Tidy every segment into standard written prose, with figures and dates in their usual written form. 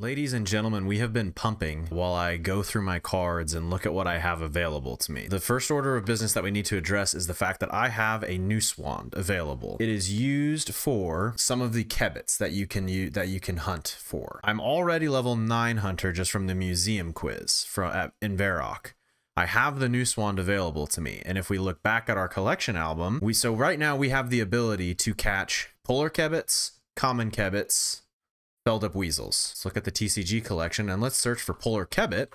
Ladies and gentlemen, we have been pumping while I go through my cards and look at what I have available to me. The first order of business that we need to address is the fact that I have a noose wand available. It is used for some of the kebits that you can hunt for. I'm already level 9 hunter just from the museum quiz in Varrock. I have the noose wand available to me, and if we look back at our collection album, so right now we have the ability to catch polar kebits, common kebits, felled up weasels. Let's look at the TCG collection and let's search for polar kebit.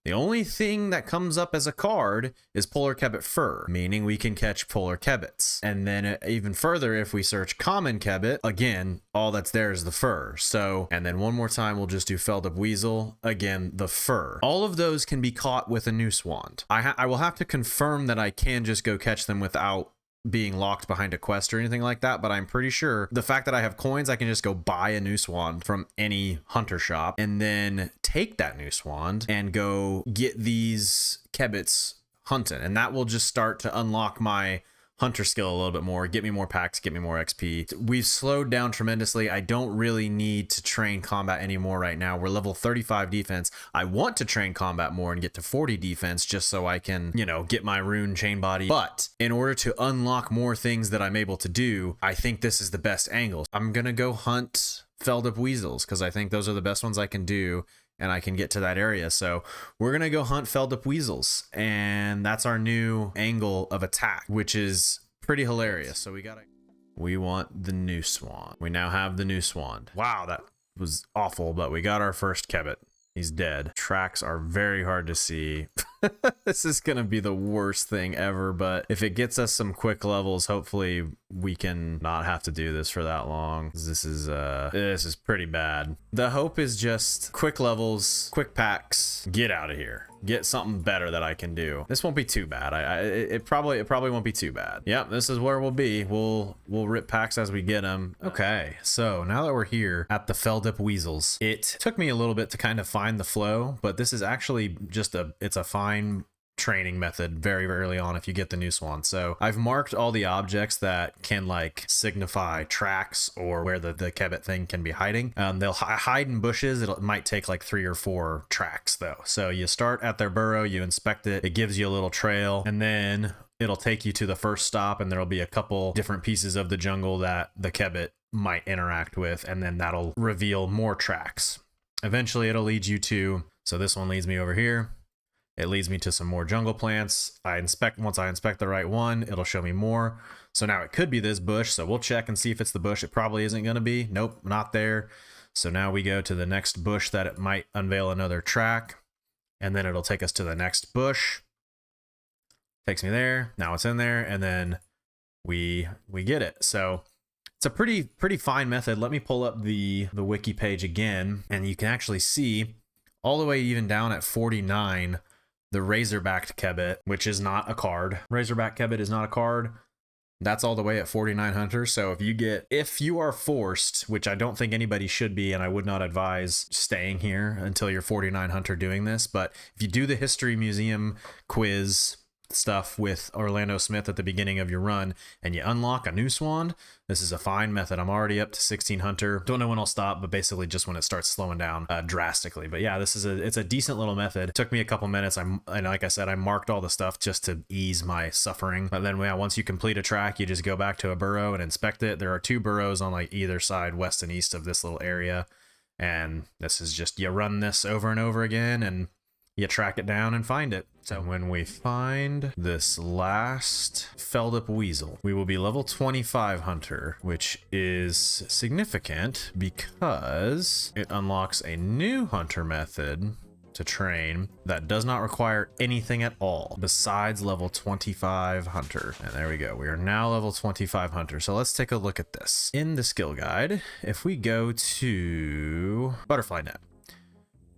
The only thing that comes up as a card is polar kebit fur, meaning we can catch polar kebits. And then even further, if we search common kebit, again, all that's there is the fur. So, and then one more time, we'll just do felled up weasel, again, the fur. All of those can be caught with a noose wand. I will have to confirm that I can just go catch them without being locked behind a quest or anything like that, but I'm pretty sure the fact that I have coins, I can just go buy a noose wand from any hunter shop and then take that noose wand and go get these kebits hunting, and that will just start to unlock my hunter skill a little bit more, get me more packs, get me more XP. We've slowed down tremendously. I don't really need to train combat anymore right now. We're level 35 defense. I want to train combat more and get to 40 defense just so I can, you know, get my rune chain body. But in order to unlock more things that I'm able to do, I think this is the best angle. I'm gonna go hunt felled up weasels because I think those are the best ones I can do, and I can get to that area. So we're gonna go hunt felled up weasels, and that's our new angle of attack, which is pretty hilarious. So we want the noose wand. We now have the noose wand. Wow, that was awful, but we got our first kebit. He's dead. Tracks are very hard to see. This is gonna be the worst thing ever, but if it gets us some quick levels, hopefully we can not have to do this for that long. This is pretty bad. The hope is just quick levels, quick packs, get out of here. Get something better that I can do. This won't be too bad. It probably won't be too bad. Yep, this is where we'll be. We'll rip packs as we get them. Okay, so now that we're here at the felled up weasels, it took me a little bit to kind of find the flow, but this is actually just it's a fine training method very early on if you get the noose wand. So I've marked all the objects that can like signify tracks or where the kebit thing can be hiding. They'll hide in bushes. It might take like 3 or 4 tracks though. So you start at their burrow, you inspect it, it gives you a little trail, and then it'll take you to the first stop, and there'll be a couple different pieces of the jungle that the kebit might interact with, and then that'll reveal more tracks. Eventually it'll lead you to, so this one leads me over here. It leads me to some more jungle plants. Once I inspect the right one, it'll show me more. So now it could be this bush. So we'll check and see if it's the bush. It probably isn't going to be. Nope, not there. So now we go to the next bush that it might unveil another track. And then it'll take us to the next bush. Takes me there. Now it's in there. And then we get it. So it's a pretty fine method. Let me pull up the wiki page again. And you can actually see all the way even down at 49, the razorbacked kebit, which is not a card. Razorback kebit is not a card. That's all the way at 49 hunter. So if you are forced, which I don't think anybody should be, and I would not advise staying here until you're 49 hunter doing this, but if you do the history museum quiz stuff with Orlando Smith at the beginning of your run and you unlock a noose wand, this is a fine method. I'm already up to 16 hunter. Don't know when I'll stop, but basically just when it starts slowing down drastically. But yeah, it's a decent little method. It took me a couple minutes. And like I said, I marked all the stuff just to ease my suffering. But then once you complete a track, you just go back to a burrow and inspect it. There are 2 burrows on like either side, west and east of this little area. And this is just, you run this over and over again and you track it down and find it. So when we find this last felled up weasel, we will be level 25 hunter, which is significant because it unlocks a new hunter method to train that does not require anything at all besides level 25 hunter. And there we go. We are now level 25 hunter. So let's take a look at this. In the skill guide, if we go to butterfly net,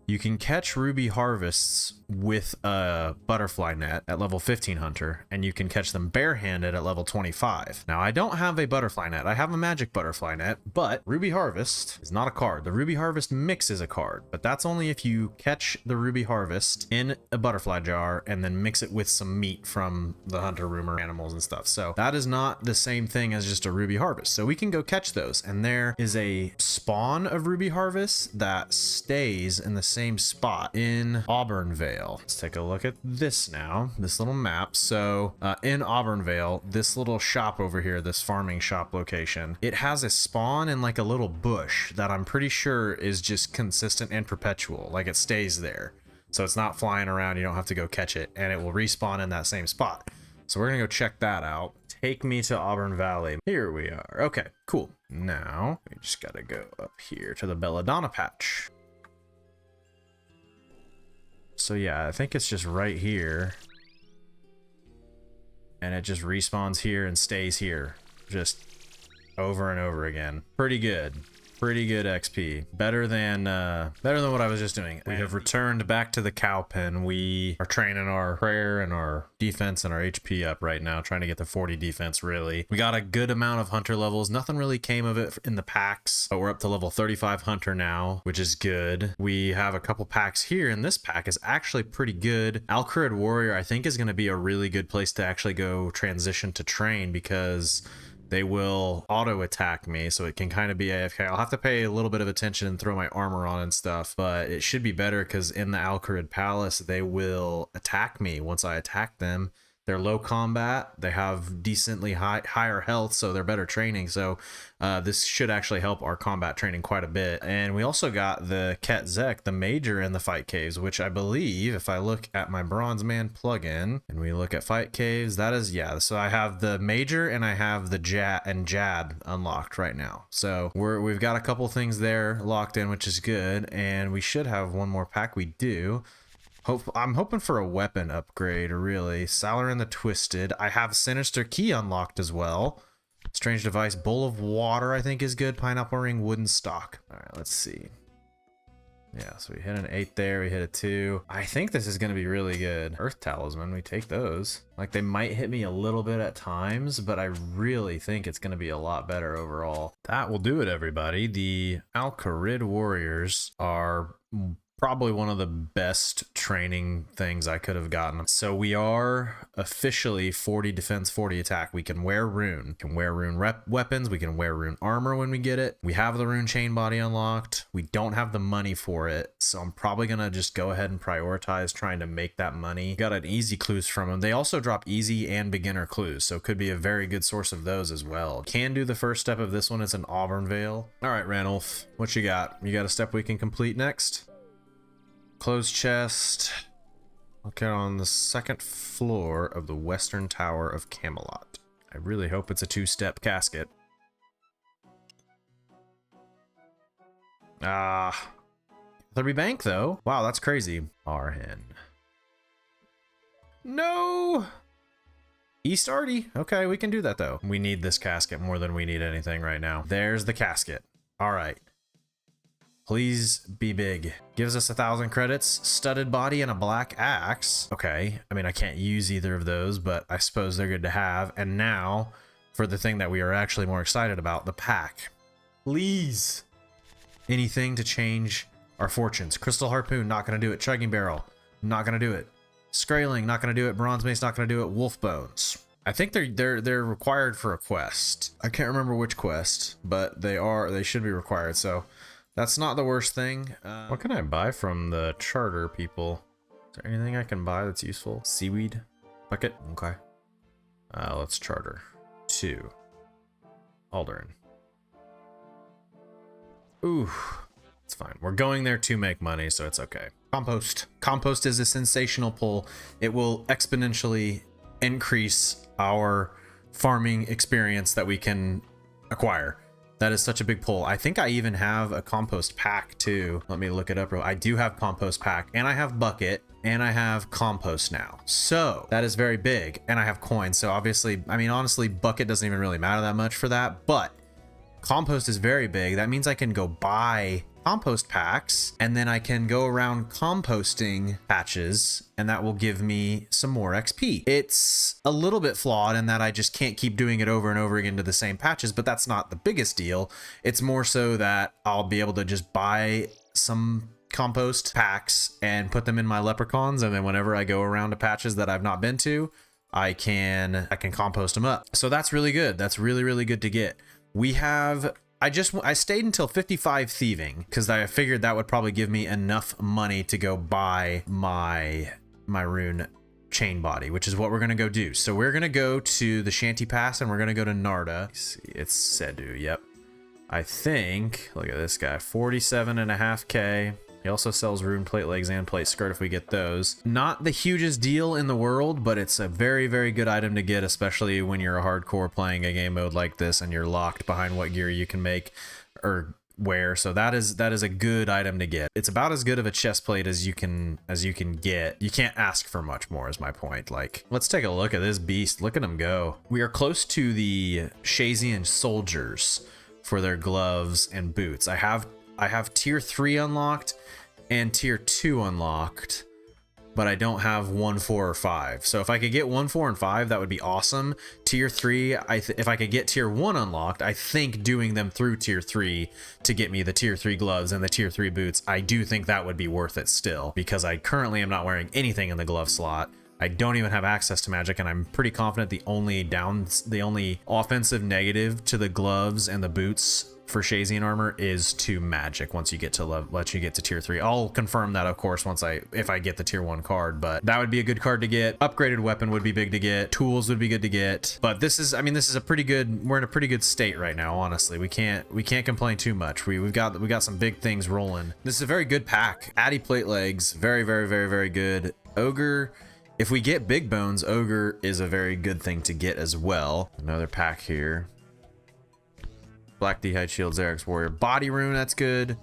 You can catch ruby harvests with a butterfly net at level 15 hunter, and you can catch them barehanded at level 25. Now, I don't have a butterfly net. I have a magic butterfly net, but ruby harvest is not a card. The ruby harvest mix is a card, but that's only if you catch the ruby harvest in a butterfly jar and then mix it with some meat from the hunter rumor animals and stuff. So that is not the same thing as just a ruby harvest. So we can go catch those, and there is a spawn of ruby harvest that stays in the same spot in Auburnvale. Let's take a look at this now, this little map. So in Auburnvale, this little shop over here, this farming shop location, it has a spawn in like a little bush that I'm pretty sure is just consistent and perpetual. Like it stays there. So it's not flying around. You don't have to go catch it, and it will respawn in that same spot. So we're gonna go check that out. Take me to Auburn Valley. Here we are. Okay, cool. Now we just gotta go up here to the Belladonna patch. So yeah, I think it's just right here. And it just respawns here and stays here. Just over and over again. Pretty good. Pretty good XP. Better than what I was just doing. We have returned back to the cow pen. We are training our prayer and our defense and our HP up right now, trying to get the 40 defense really. We got a good amount of hunter levels. Nothing really came of it in the packs, but we're up to level 35 hunter now, which is good. We have a couple packs here, and this pack is actually pretty good. Alcarid Warrior, I think, is going to be a really good place to actually go transition to train, because they will auto attack me, so it can kind of be AFK. I'll have to pay a little bit of attention and throw my armor on and stuff, but it should be better because in the Alcarid Palace, they will attack me once I attack them. They're low combat, they have decently higher health, so they're better training. So this should actually help our combat training quite a bit. And we also got the Ket Zek, the major in the fight caves, which I believe, if I look at my Bronze Man plugin and we look at fight caves, that is, yeah. So I have the major and I have the Jad unlocked right now. So we've got a couple things there locked in, which is good. And we should have one more pack. We do. I'm hoping for a weapon upgrade, really. Salarin the Twisted. I have Sinister Key unlocked as well. Strange Device. Bowl of Water, I think, is good. Pineapple Ring. Wooden Stock. All right, let's see. Yeah, so we hit an 8 there. We hit a 2. I think this is going to be really good. Earth Talisman. We take those. Like, they might hit me a little bit at times, but I really think it's going to be a lot better overall. That will do it, everybody. The Alcarid Warriors are probably one of the best training things I could have gotten. So we are officially 40 defense, 40 attack. We can wear rune. We can wear rune weapons. We can wear rune armor when we get it. We have the rune chain body unlocked. We don't have the money for it, so I'm probably gonna just go ahead and prioritize trying to make that money. Got an easy clues from them. They also drop easy and beginner clues, so it could be a very good source of those as well. Can do the first step of this one. It's an Auburnvale. All right, Ranulph, what you got? You got a step we can complete next? Closed chest. Okay, on the second floor of the Western Tower of Camelot. I really hope it's a 2-step casket. There'll bank though. Wow, that's crazy. Arhen. No! East Arty. Okay, we can do that though. We need this casket more than we need anything right now. There's the casket. All right. Please be big. Gives us 1,000 credits, studded body, and a black axe. Okay, I mean, I can't use either of those, but I suppose they're good to have. And now, for the thing that we are actually more excited about, the pack. Please. Anything to change our fortunes. Crystal Harpoon, not gonna do it. Chugging Barrel, not gonna do it. Skraeling, not gonna do it. Bronze Mace, not gonna do it. Wolf Bones. I think they're required for a quest. I can't remember which quest, but they should be required, so that's not the worst thing. What can I buy from the charter people? Is there anything I can buy that's useful? Seaweed? Bucket? Okay. Let's charter. 2. Alderan. Ooh, it's fine. We're going there to make money, so it's okay. Compost. Compost is a sensational pull. It will exponentially increase our farming experience that we can acquire. That is such a big pull. I think I even have a compost pack too. Let me look it up real. I do have compost pack, and I have bucket, and I have compost now. So that is very big, and I have coins. So obviously, I mean, honestly, bucket doesn't even really matter that much for that, but compost is very big. That means I can go buy compost packs, and then I can go around composting patches, and that will give me some more XP. It's a little bit flawed in that I just can't keep doing it over and over again to the same patches, but that's not the biggest deal. It's more so that I'll be able to just buy some compost packs and put them in my leprechauns, and then whenever I go around to patches that I've not been to, I can compost them up. So that's really good. That's really, really good to get. We have, I stayed until 55 thieving because I figured that would probably give me enough money to go buy my rune chain body, which is what we're going to go do. So we're going to go to the Shanty Pass and we're going to go to Narda. It's Sedu. Yep. I think, look at this guy, 47.5K. He also sells rune plate legs and plate skirt if we get those. Not the hugest deal in the world, but it's a very, very good item to get, especially when you're a hardcore playing a game mode like this and you're locked behind what gear you can make or wear. So that is a good item to get. It's about as good of a chest plate as you can get. You can't ask for much more is my point. Like, let's take a look at this beast. Look at him go. We are close to the Shazian soldiers for their gloves and boots. I have tier 3 unlocked and tier 2 unlocked, but I don't have 1, 4, or 5. So if I could get 1, 4, and 5, that would be awesome. Tier 3, if I could get tier 1 unlocked, I think doing them through tier 3 to get me the tier 3 gloves and the tier 3 boots, I do think that would be worth it still, because I currently am not wearing anything in the glove slot. I don't even have access to magic, and I'm pretty confident the only offensive negative to the gloves and the boots for Shazian armor is to magic once you get to tier 3. I'll confirm that, of course, if I get the tier 1 card, but that would be a good card to get. Upgraded weapon would be big to get. Tools would be good to get. But this is a pretty good, we're in a pretty good state right now, honestly. We can't complain too much. We got some big things rolling. This is a very good pack. Addy plate legs, very, very, very, very good. Ogre, if we get big bones, Ogre is a very good thing to get as well. Another pack here. Black D'hide Shield, Xerix Warrior. Body Rune, that's good.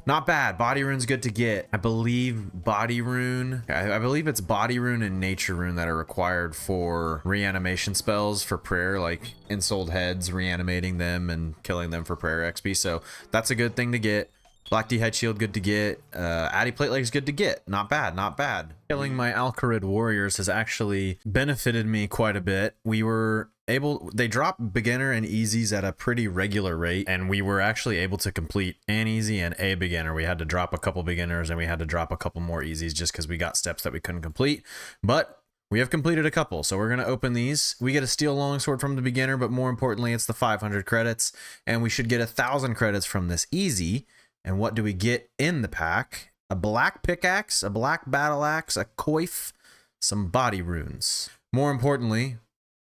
Not bad. Body Rune's good to get. I believe Body Rune, I believe it's Body Rune and Nature Rune that are required for reanimation spells for prayer, like Ensouled Heads, reanimating them and killing them for prayer XP. So that's a good thing to get. Black D'hide Shield, good to get. Addy Plate Legs, good to get. Not bad, not bad. Killing my Alcarid warriors has actually benefited me quite a bit. They drop beginner and easies at a pretty regular rate, and we were actually able to complete an easy and a beginner. We had to drop a couple beginners and we had to drop a couple more easies just because we got steps that we couldn't complete. But we have completed a couple, so we're going to open these. We get a steel longsword from the beginner, but more importantly, it's the 500 credits, and we should get 1,000 credits from this easy. And what do we get in the pack? A black pickaxe, a black battle axe, a coif, some body runes. More importantly,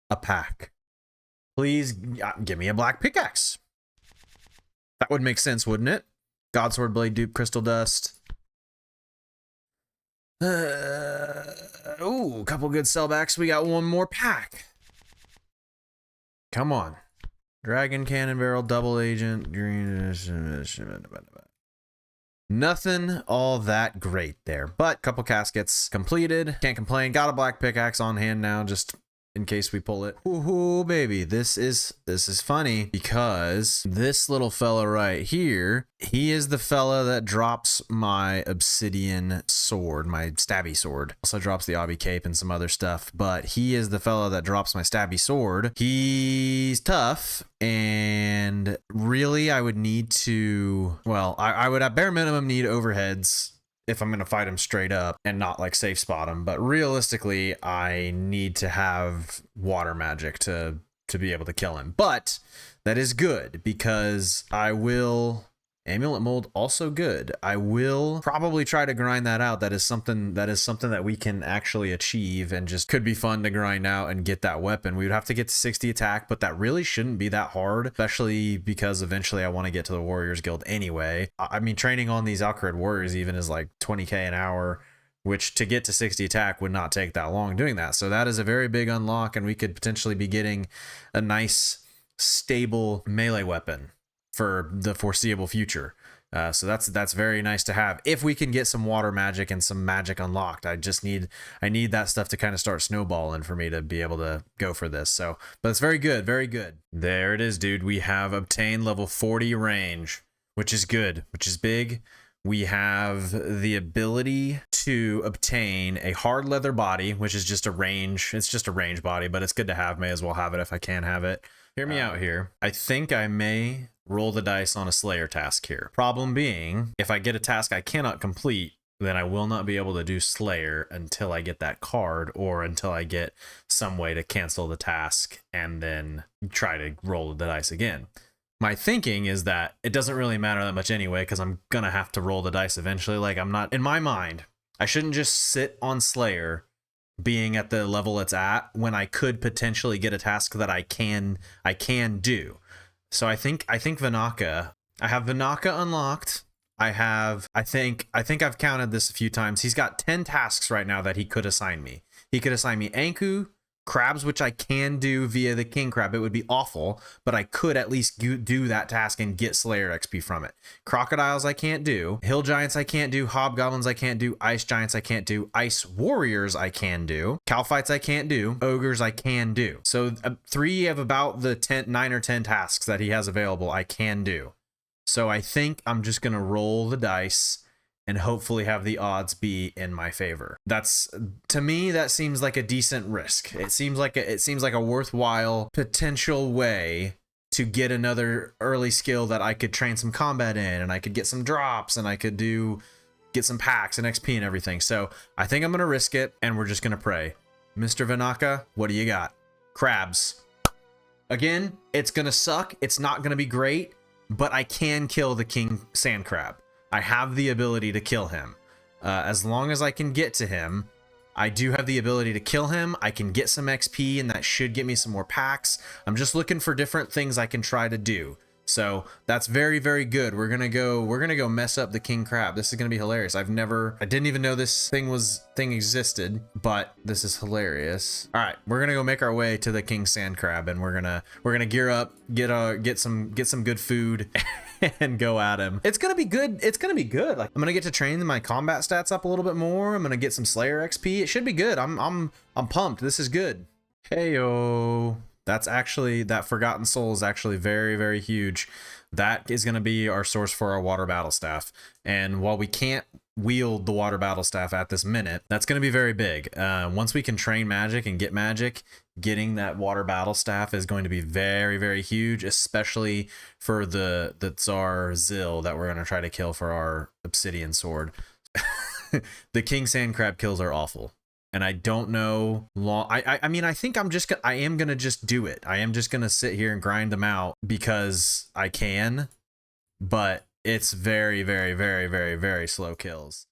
a pack. Please give me a black pickaxe. That would make sense, wouldn't it? Godsword blade dupe, crystal dust. Ooh, a couple good sellbacks. We got one more pack. Come on. Dragon cannon barrel, double agent, green. Nothing all that great there, but a couple caskets completed. Can't complain. Got a black pickaxe on hand now, just in case we pull it. Ooh, baby, this is funny because this little fella right here, he is the fella that drops my obsidian sword, my stabby sword. Also drops the obby cape and some other stuff, but he is the fella that drops my stabby sword. He's tough, and really I would need to, well, I would at bare minimum need overheads if I'm going to fight him straight up and not like safe spot him. But realistically, I need to have water magic to be able to kill him. But that is good because I will... Amulet mold, also good. I will probably try to grind that out. That is something that we can actually achieve and just could be fun to grind out and get that weapon. We would have to get to 60 attack, but that really shouldn't be that hard, especially because eventually I want to get to the Warriors Guild anyway. I mean, training on these Alcarid Warriors even is like 20k an hour, which to get to 60 attack would not take that long doing that. So that is a very big unlock, and we could potentially be getting a nice, stable melee weapon for the foreseeable future. So that's very nice to have if we can get some water magic and some magic unlocked. I need that stuff to kind of start snowballing for me to be able to go for this. So, but it's very good, very good. There it is, dude. We have obtained level 40 range. which is good, which is big. We have the ability to obtain a hard leather body, which is just a range. It's just a range body, but it's good to have. May as well have it if I can have it. Hear me out here. I think I may roll the dice on a Slayer task here. Problem being, if I get a task I cannot complete, then I will not be able to do Slayer until I get that card, or until I get some way to cancel the task and then try to roll the dice again. My thinking is that it doesn't really matter that much anyway, because I'm gonna have to roll the dice eventually. Like, I'm not, in my mind, I shouldn't just sit on Slayer being at the level it's at when I could potentially get a task that I can do. So I think Vinaka, I have Vinaka unlocked. I think I've counted this a few times. He's got 10 tasks right now that he could assign me. He could assign me Anku, crabs, which I can do via the king crab. It would be awful, but I could at least do that task and get Slayer XP from it. Crocodiles I can't do. Hill giants I can't do. Hobgoblins I can't do. Ice giants I can't do. Ice warriors I can do. Calfights I can't do. Ogres I can do. So 3 of about the 9 or 10 tasks that he has available I can do. So I think I'm just gonna roll the dice and hopefully have the odds be in my favor. That's, to me, that seems like a decent risk. It seems like a worthwhile potential way to get another early skill that I could train some combat in, and I could get some drops, and I could get some packs and XP and everything. So I think I'm gonna risk it, and we're just gonna pray. Mr. Vinaka, what do you got? Crabs. Again, it's gonna suck. It's not gonna be great, but I can kill the king sand crab. I have the ability to kill him. As long as I can get to him, I do have the ability to kill him. I can get some XP, and that should get me some more packs. I'm just looking for different things I can try to do. So that's very, very good. We're gonna go mess up the king crab. This is gonna be hilarious. I didn't even know this thing existed, but this is hilarious. All right, we're gonna go make our way to the king sand crab, and we're gonna gear up, get some good food, and go at him. It's gonna be good. It's gonna be good. Like, I'm gonna get to train my combat stats up a little bit more. I'm gonna get some Slayer XP. It should be good. I'm pumped. This is good. Heyo. That Forgotten Soul is actually very, very huge. That is going to be our source for our water battle staff. And while we can't wield the water battle staff at this minute, that's going to be very big. Once we can train magic and get magic, getting that water battle staff is going to be very, very huge, especially for the Tsar Zil that we're going to try to kill for our obsidian sword. The king sand crab kills are awful. And I don't know I mean, I think I am gonna just do it. I am just gonna sit here and grind them out because I can, but it's very, very, very, very, very slow kills.